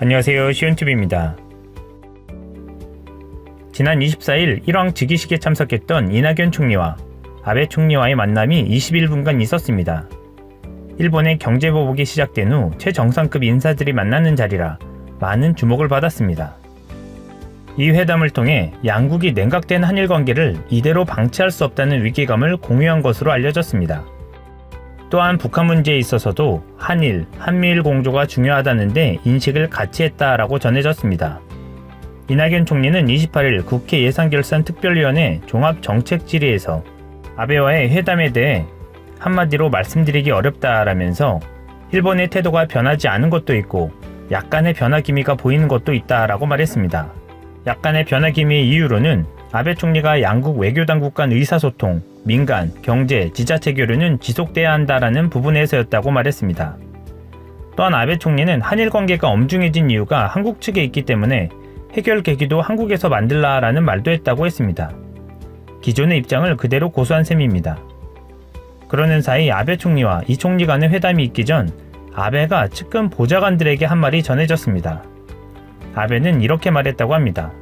안녕하세요, 시온TV입니다. 지난 24일 일왕 즉위식에 참석했던 이낙연 총리와 아베 총리와의 만남이 21분간 있었습니다. 일본의 경제보복이 시작된 후 최정상급 인사들이 만나는 자리라 많은 주목을 받았습니다. 이 회담을 통해 양국이 냉각된 한일 관계를 이대로 방치할 수 없다는 위기감을 공유한 것으로 알려졌습니다. 또한 북한 문제에 있어서도 한미일 공조가 중요하다는 데 인식을 같이 했다라고 전해졌습니다. 이낙연 총리는 28일 국회 예산결산특별위원회 종합정책질의에서 아베와의 회담에 대해 한마디로 말씀드리기 어렵다라면서 일본의 태도가 변하지 않은 것도 있고 약간의 변화 기미가 보이는 것도 있다라고 말했습니다. 약간의 변화 기미의 이유로는 아베 총리가 양국 외교당국 간 의사소통, 민간, 경제, 지자체 교류는 지속돼야 한다라는 부분에서였다고 말했습니다. 또한 아베 총리는 한일 관계가 엄중해진 이유가 한국 측에 있기 때문에 해결 계기도 한국에서 만들라라는 말도 했다고 했습니다. 기존의 입장을 그대로 고수한 셈입니다. 그러는 사이 아베 총리와 이 총리 간의 회담이 있기 전 아베가 측근 보좌관들에게 한 말이 전해졌습니다. 아베는 이렇게 말했다고 합니다.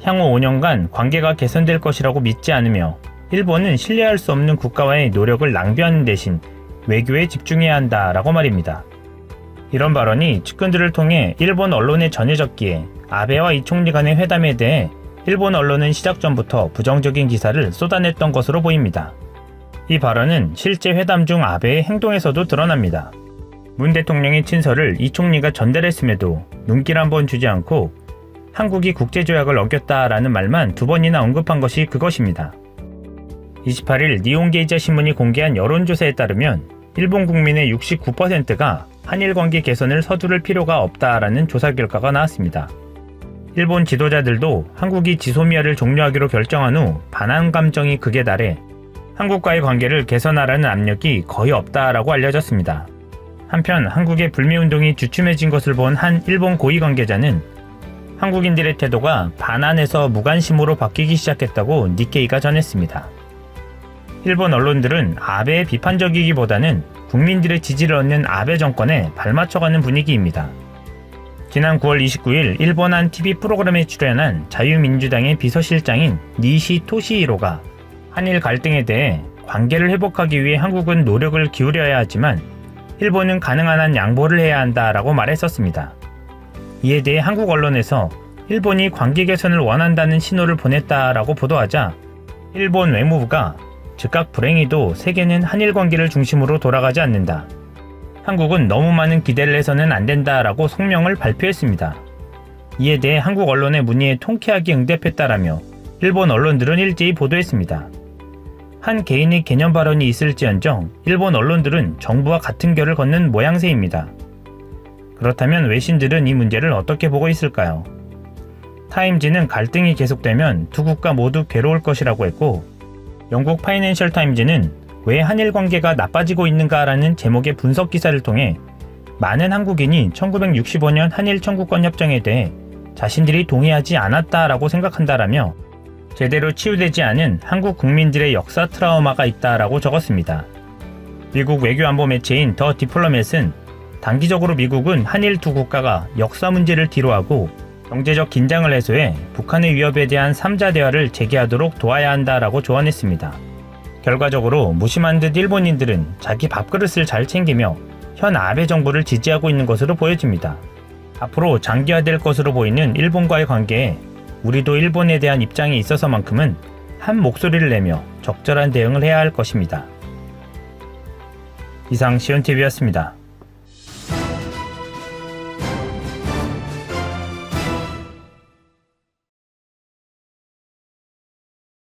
향후 5년간 관계가 개선될 것이라고 믿지 않으며 일본은 신뢰할 수 없는 국가와의 노력을 낭비하는 대신 외교에 집중해야 한다라고 말입니다. 이런 발언이 측근들을 통해 일본 언론에 전해졌기에 아베와 이 총리 간의 회담에 대해 일본 언론은 시작 전부터 부정적인 기사를 쏟아냈던 것으로 보입니다. 이 발언은 실제 회담 중 아베의 행동에서도 드러납니다. 문 대통령의 친서를 이 총리가 전달했음에도 눈길 한번 주지 않고 한국이 국제조약을 어겼다라는 말만 2번이나 언급한 것이 그것입니다. 28일 니혼게이자 신문이 공개한 여론조사에 따르면 일본 국민의 69%가 한일 관계 개선을 서두를 필요가 없다라는 조사 결과가 나왔습니다. 일본 지도자들도 한국이 지소미아를 종료하기로 결정한 후 반한 감정이 극에 달해 한국과의 관계를 개선하라는 압력이 거의 없다라고 알려졌습니다. 한편 한국의 불매운동이 주춤해진 것을 본 한 일본 고위 관계자는 한국인들의 태도가 반한에서 무관심으로 바뀌기 시작했다고 니케이가 전했습니다. 일본 언론들은 아베의 비판적이기보다는 국민들의 지지를 얻는 아베 정권에 발맞춰가는 분위기입니다. 지난 9월 29일 일본 한 TV 프로그램에 출연한 자유민주당의 비서실장인 니시 토시히로가 한일 갈등에 대해 관계를 회복하기 위해 한국은 노력을 기울여야 하지만 일본은 가능한 한 양보를 해야 한다라고 말했었습니다. 이에 대해 한국 언론에서 일본이 관계 개선을 원한다는 신호를 보냈다라고 보도하자 일본 외무부가 즉각 불행히도 세계는 한일 관계를 중심으로 돌아가지 않는다. 한국은 너무 많은 기대를 해서는 안 된다라고 성명을 발표했습니다. 이에 대해 한국 언론의 문의에 통쾌하게 응답했다라며 일본 언론들은 일제히 보도했습니다. 한 개인의 개념 발언이 있을지언정 일본 언론들은 정부와 같은 결을 걷는 모양새입니다. 그렇다면 외신들은 이 문제를 어떻게 보고 있을까요? 타임지는 갈등이 계속되면 두 국가 모두 괴로울 것이라고 했고 영국 파이낸셜 타임즈는 왜 한일 관계가 나빠지고 있는가라는 제목의 분석 기사를 통해 많은 한국인이 1965년 한일 청구권 협정에 대해 자신들이 동의하지 않았다라고 생각한다라며 제대로 치유되지 않은 한국 국민들의 역사 트라우마가 있다라고 적었습니다. 미국 외교안보 매체인 더 디플로맷은 단기적으로 미국은 한일 두 국가가 역사 문제를 뒤로하고 경제적 긴장을 해소해 북한의 위협에 대한 3자 대화를 재개하도록 도와야 한다라고 조언했습니다. 결과적으로 무심한 듯 일본인들은 자기 밥그릇을 잘 챙기며 현 아베 정부를 지지하고 있는 것으로 보여집니다. 앞으로 장기화될 것으로 보이는 일본과의 관계에 우리도 일본에 대한 입장에 있어서만큼은 한 목소리를 내며 적절한 대응을 해야 할 것입니다. 이상 시온TV였습니다.